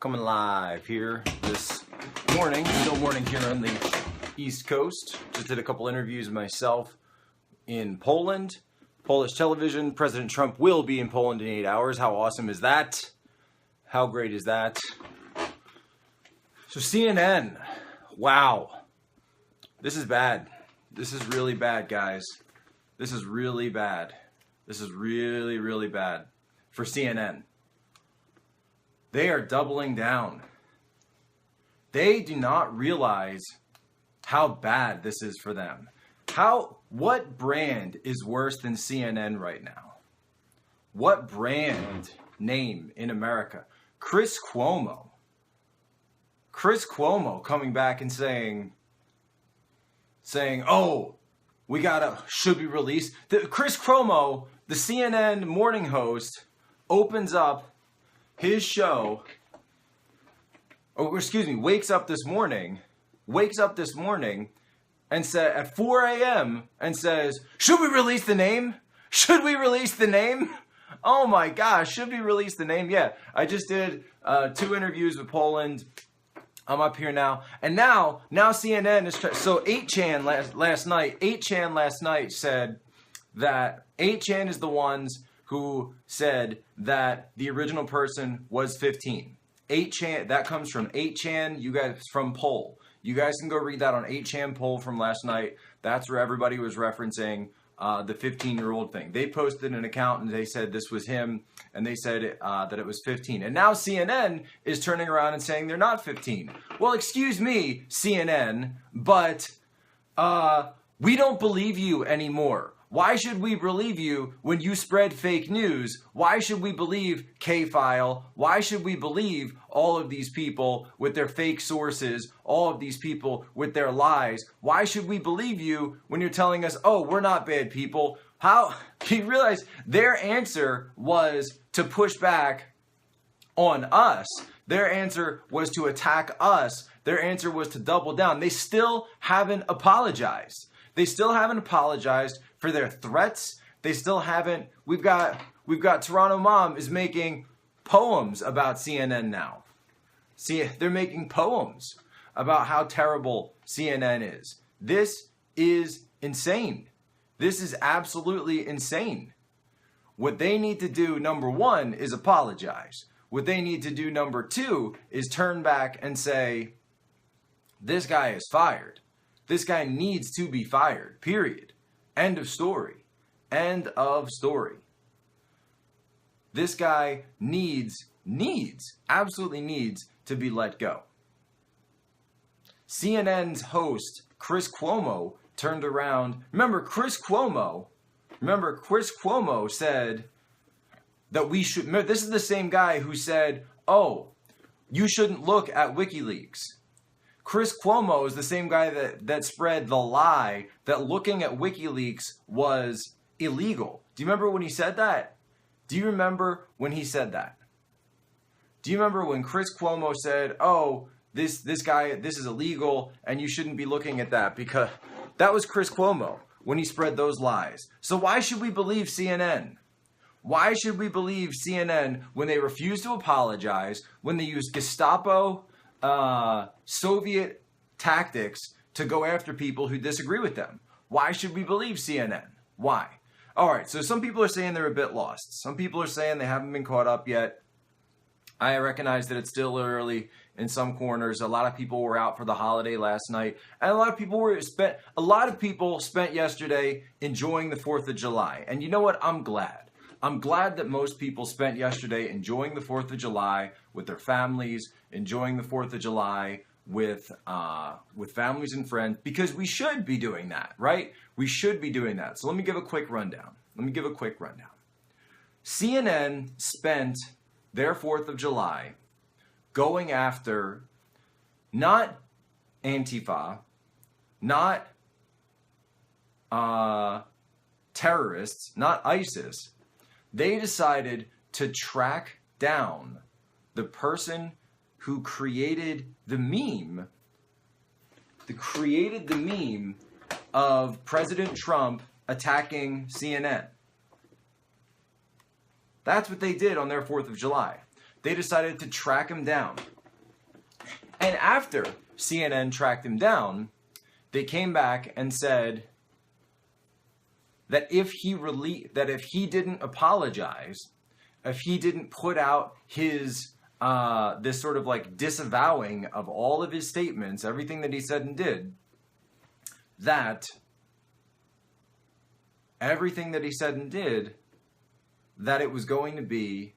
Coming live here this morning, still morning here on the East Coast. Just did a couple interviews myself in Poland. Polish television, President Trump will be in Poland in 8 hours. How awesome is that? How great is that? So CNN, wow. This is bad. This is really bad, guys. This is really bad. This is really, really bad for CNN. They are doubling down. They do not realize how bad this is for them. What brand is worse than CNN right now? What brand name in America? Chris Cuomo. Chris Cuomo coming back and saying, oh, should be released. Chris Cuomo, the CNN morning host, opens up his show, wakes up this morning and said at 4 a.m. and says, should we release the name? Should we release the name? Oh my gosh, should we release the name? Yeah, I just did 2 interviews with Poland. I'm up here now. And now CNN is so 8chan last night said that 8chan is the ones who said that the original person was 15. 8chan, that comes from 8chan, you guys, from poll. You guys can go read that on 8chan poll from last night. That's where everybody was referencing the 15-year-old thing. They posted an account and they said this was him, and they said that it was 15. And now CNN is turning around and saying they're not 15. Well, excuse me, CNN, but we don't believe you anymore. Why should we believe you when you spread fake news? Why should we believe K-File? Why should we believe all of these people with their fake sources, all of these people with their lies? Why should we believe you when you're telling us, oh, we're not bad people? How? You realize their answer was to push back on us. Their answer was to attack us. Their answer was to double down. They still haven't apologized. They still haven't apologized for their threats. They still haven't. We've got Toronto Mom is making poems about CNN now. See, they're making poems about how terrible CNN is. This is insane. This is absolutely insane. What they need to do, number one, is apologize. What they need to do, number two, is turn back and say, this guy is fired. This guy needs to be fired, period. End of story. End of story. This guy absolutely needs to be let go. CNN's host, Chris Cuomo, turned around. Remember, Chris Cuomo said that we should, this is the same guy who said, oh, you shouldn't look at WikiLeaks. Chris Cuomo is the same guy that spread the lie that looking at WikiLeaks was illegal. Do you remember when he said that? Do you remember when he said that? Do you remember when Chris Cuomo said, oh, this guy, this is illegal and you shouldn't be looking at that? Because that was Chris Cuomo when he spread those lies. So why should we believe CNN? Why should we believe CNN when they refuse to apologize, when they use Gestapo, Soviet tactics to go after people who disagree with them? Why should we believe CNN? Why? All right, so some people are saying they're a bit lost. Some people are saying they haven't been caught up yet. I recognize that it's still early in some corners. A lot of people were out for the holiday last night, and a lot of people spent yesterday enjoying the 4th of July. And you know what? I'm glad. I'm glad that most people spent yesterday enjoying the 4th of July with their families, enjoying the 4th of July with families and friends, because we should be doing that, right? We should be doing that. So let me give a quick rundown. CNN spent their 4th of July going after not Antifa, not terrorists, not ISIS. They decided to track down the person who created the meme of President Trump attacking CNN. That's what they did on their 4th of July. They decided to track him down. And after CNN tracked him down, they came back and said that if he didn't apologize, if he didn't put out his this sort of like disavowing of all of his statements, everything that he said and did, that everything that he said and did, that it was going to be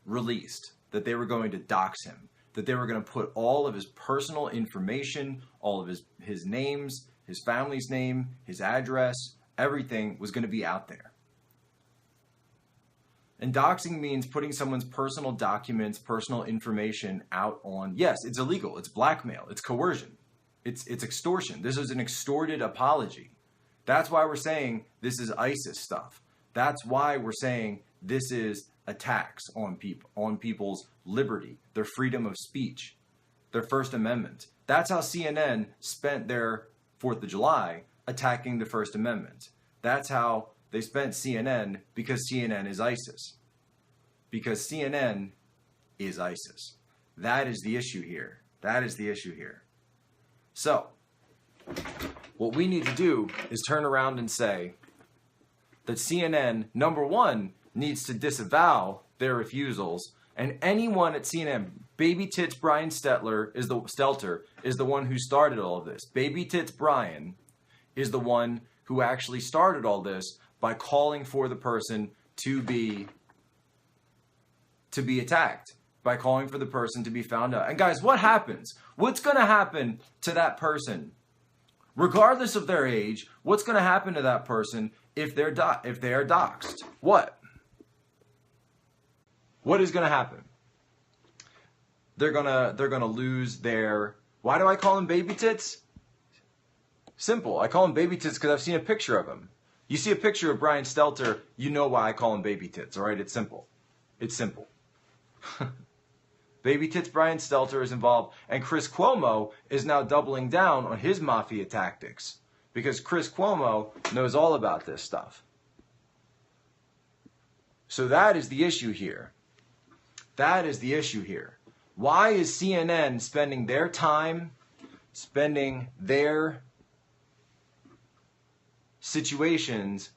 released, that they were going to dox him, that they were going to put all of his personal information, all of his names, his family's name, his address, everything was going to be out there. And doxing means putting someone's personal documents, personal information out on, yes, it's illegal, it's blackmail, it's coercion, it's extortion. This is an extorted apology. That's why we're saying this is ISIS stuff. That's why we're saying this is attacks on people's liberty, their freedom of speech, their First Amendment. That's how CNN spent their 4th of July, attacking the First Amendment. That's how they spent CNN, because CNN is ISIS. Because CNN is ISIS. That is the issue here. That is the issue here. So, what we need to do is turn around and say that CNN, number one, needs to disavow their refusals, and anyone at CNN, Baby Tits Brian Stelter is the one who started all of this. Baby Tits Brian is the one who actually started all this by calling for the person to be attacked, by calling for the person to be found out. And guys, what happens? What's going to happen to that person? Regardless of their age, what's going to happen to that person if they are doxxed? What? What is going to happen? They're gonna lose their. Why do I call them baby tits? Simple. I call them baby tits because I've seen a picture of him. You see a picture of Brian Stelter, you know why I call him baby tits. All right, it's simple. It's simple. Baby Tits Brian Stelter is involved, and Chris Cuomo is now doubling down on his mafia tactics because Chris Cuomo knows all about this stuff. So that is the issue here. That is the issue here. Why is CNN spending their time, spending their situations,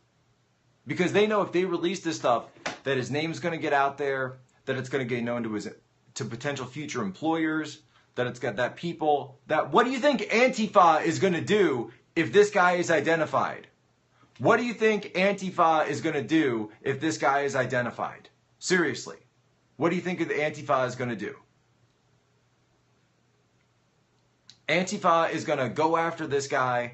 because they know if they release this stuff, that his name is going to get out there, that it's going to get known to potential future employers, that it's got that people, that what do you think Antifa is going to do if this guy is identified? What do you think Antifa is going to do if this guy is identified? Seriously. What do you think Antifa is going to do? Antifa is going to go after this guy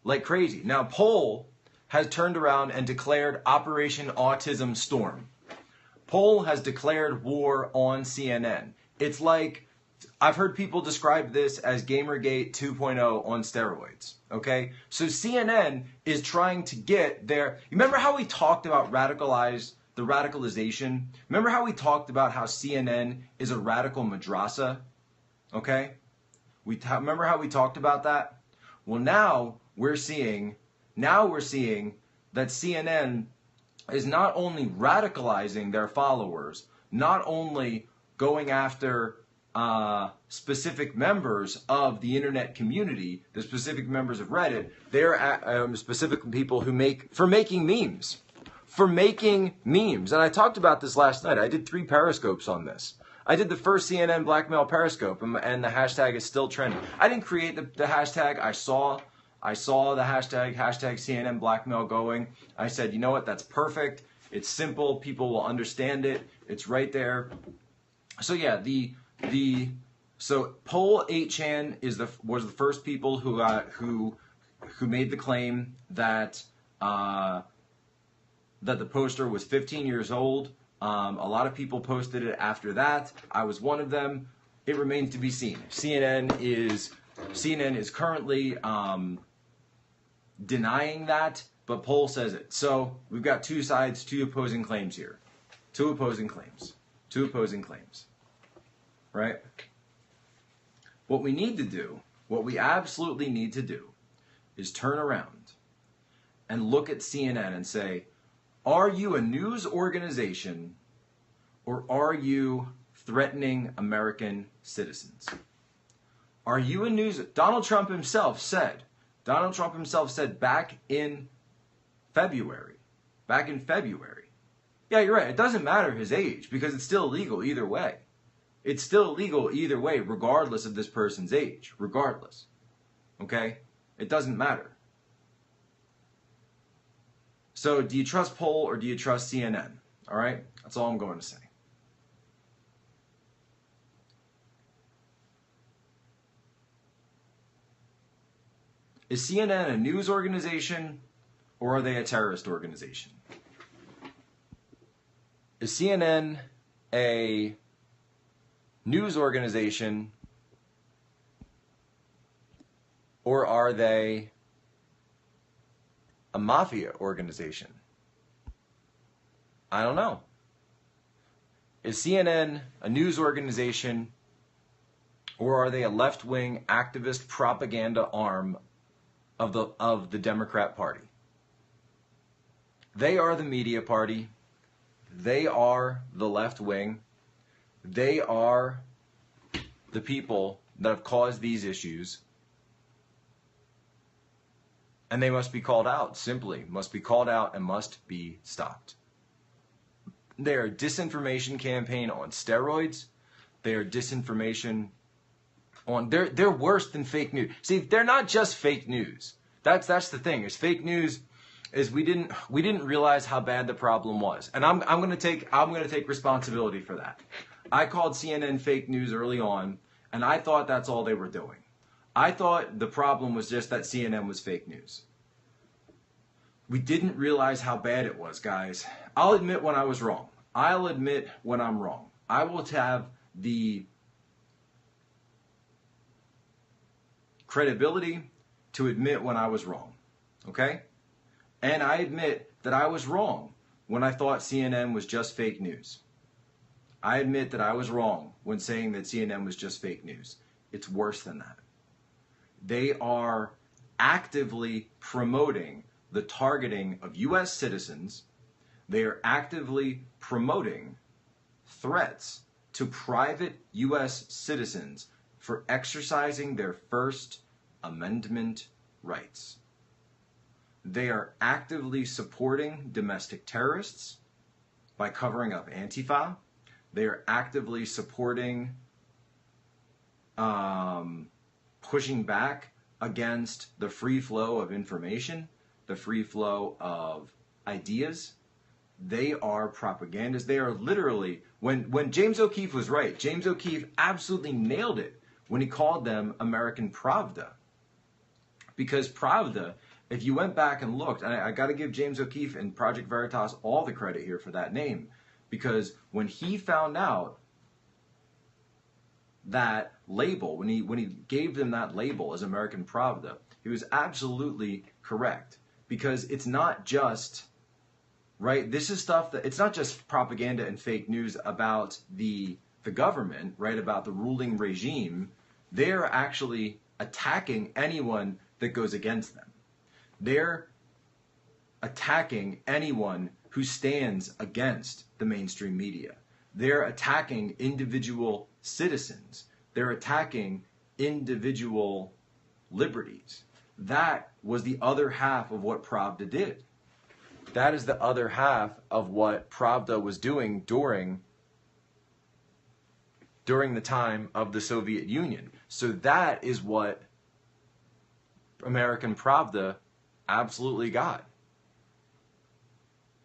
like crazy. Now, Poll has turned around and declared Operation Autism Storm. Poll has declared war on CNN. It's like, I've heard people describe this as Gamergate 2.0 on steroids, okay? So CNN is trying to get their... You remember how we talked about the radicalization? Remember how we talked about how CNN is a radical madrasa, okay? Remember how we talked about that? Well, now we're seeing that CNN is not only radicalizing their followers, not only going after specific members of the internet community, the specific members of Reddit, they're specific people who making memes. And I talked about this last night. I did 3 Periscopes on this. I did the first CNN blackmail Periscope, and the hashtag is still trending. I didn't create the hashtag. I saw the hashtag CNN blackmail going. I said, you know what, that's perfect. It's simple. People will understand it. It's right there. So yeah, so Poll 8chan was the first people who made the claim that the poster was 15 years old. A lot of people posted it after that. I was one of them. It remains to be seen. CNN is currently denying that, but Poll says it. So we've got 2 sides, 2 opposing claims here. 2 opposing claims. Right? What we need to do, what we absolutely need to do, is turn around and look at CNN and say, are you a news organization or are you threatening American citizens? Are you a news? Donald Trump himself said back in February. Yeah, you're right. It doesn't matter his age because it's still illegal either way. It's still illegal either way, regardless of this person's age. Regardless. Okay? It doesn't matter. So, do you trust Poll or do you trust CNN? All right? That's all I'm going to say. Is CNN a news organization or are they a terrorist organization? Is CNN a news organization or are they a mafia organization? I don't know. Is CNN a news organization or are they a left-wing activist propaganda arm of the Democrat Party? They are the media party. They are the left wing. They are the people that have caused these issues. And they must be called out, simply. Must be called out and must be stopped. They are a disinformation campaign on steroids. They are disinformation on... They're worse than fake news. See, they're not just fake news. That's the thing. Is fake news is we didn't realize how bad the problem was. And I'm going to take responsibility for that. I called CNN fake news early on, and I thought that's all they were doing. I thought the problem was just that CNN was fake news. We didn't realize how bad it was, guys. I'll admit when I was wrong. I'll admit when I'm wrong. I will have the credibility to admit when I was wrong. Okay? And I admit that I was wrong when I thought CNN was just fake news. I admit that I was wrong when saying that CNN was just fake news. It's worse than that. They are actively promoting the targeting of U.S. citizens. They are actively promoting threats to private U.S. citizens for exercising their First Amendment rights. They are actively supporting domestic terrorists by covering up Antifa. They are actively supporting pushing back against the free flow of information, the free flow of ideas. They are propagandists. They are literally, when James O'Keefe was right, James O'Keefe absolutely nailed it when he called them American Pravda. Because Pravda, if you went back and looked, and I got to give James O'Keefe and Project Veritas all the credit here for that name, because when he found out that label, when he gave them that label as American Pravda, he was absolutely correct. Because it's not just, right, this is stuff that, it's not just propaganda and fake news about the government, right, about the ruling regime. They're actually attacking anyone that goes against them. They're attacking anyone who stands against the mainstream media. They're attacking individual citizens. They're attacking individual liberties. That was the other half of what Pravda did. That is the other half of what Pravda was doing during the time of the Soviet Union. So that is what American Pravda absolutely got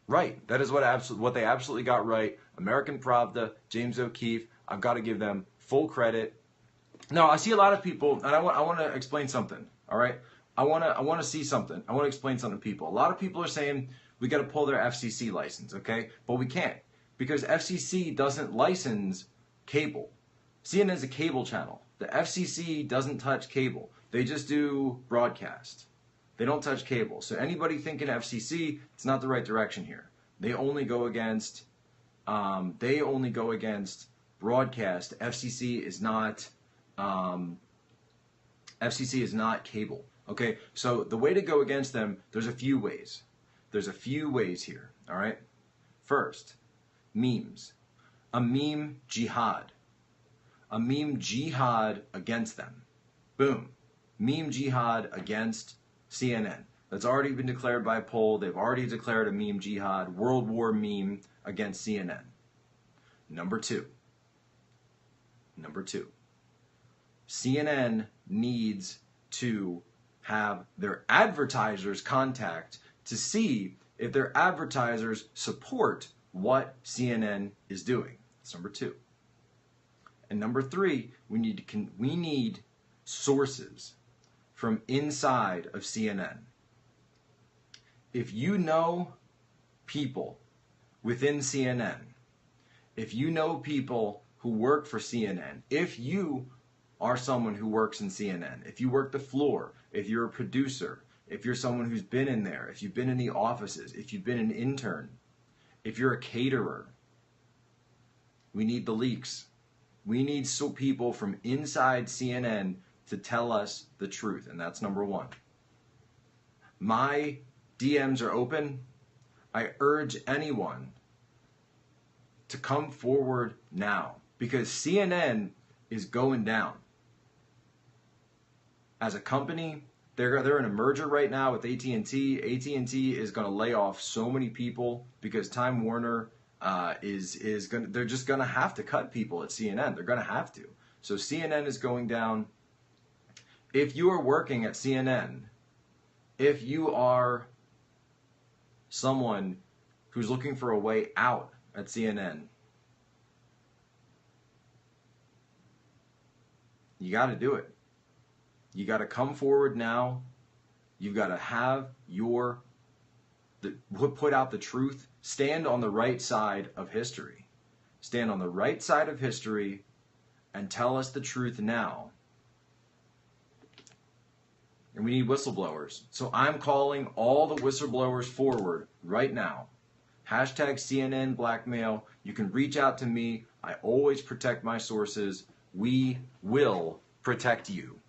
right. That is what they absolutely got right. American Pravda, James O'Keefe, I've got to give them full credit. Now, I see a lot of people, and I want to explain something, all right? I want to see something. I want to explain something to people. A lot of people are saying we got to pull their FCC license, okay? But we can't because FCC doesn't license cable. CNN is a cable channel. The FCC doesn't touch cable. They just do broadcast. They don't touch cable. So anybody thinking FCC, it's not the right direction here. They only go against broadcast. FCC is not cable. Okay, so the way to go against them, there's a few ways. There's a few ways here, all right? First, memes. a meme jihad. A meme jihad against them. Boom. Meme jihad against CNN. That's already been declared by a poll. They've already declared a meme jihad, World War meme against CNN. Number two. CNN needs to have their advertisers contact to see if their advertisers support what CNN is doing. That's number two. And number three, we need sources from inside of CNN. If you know people within CNN, if you know people who work for CNN, if you are someone who works in CNN, if you work the floor, if you're a producer, if you're someone who's been in there, if you've been in the offices, if you've been an intern, if you're a caterer, we need the leaks. We need people from inside CNN to tell us the truth, and that's number one. My DMs are open. I urge anyone to come forward now because CNN is going down. As a company, they're in a merger right now with AT&T. AT&T is going to lay off so many people because Time Warner they're just going to have to cut people at CNN. They're going to have to. So CNN is going down. If you are working at CNN, if you are someone who's looking for a way out at CNN, you got to do it. You got to come forward now. You've got to have put out the truth. Stand on the right side of history. Stand on the right side of history and tell us the truth now. And we need whistleblowers. So I'm calling all the whistleblowers forward right now. Hashtag CNN blackmail. You can reach out to me. I always protect my sources. We will protect you.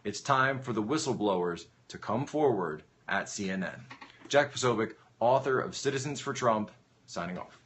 It's time for the whistleblowers to come forward at CNN. Jack Posobiec, author of Citizens for Trump, signing off.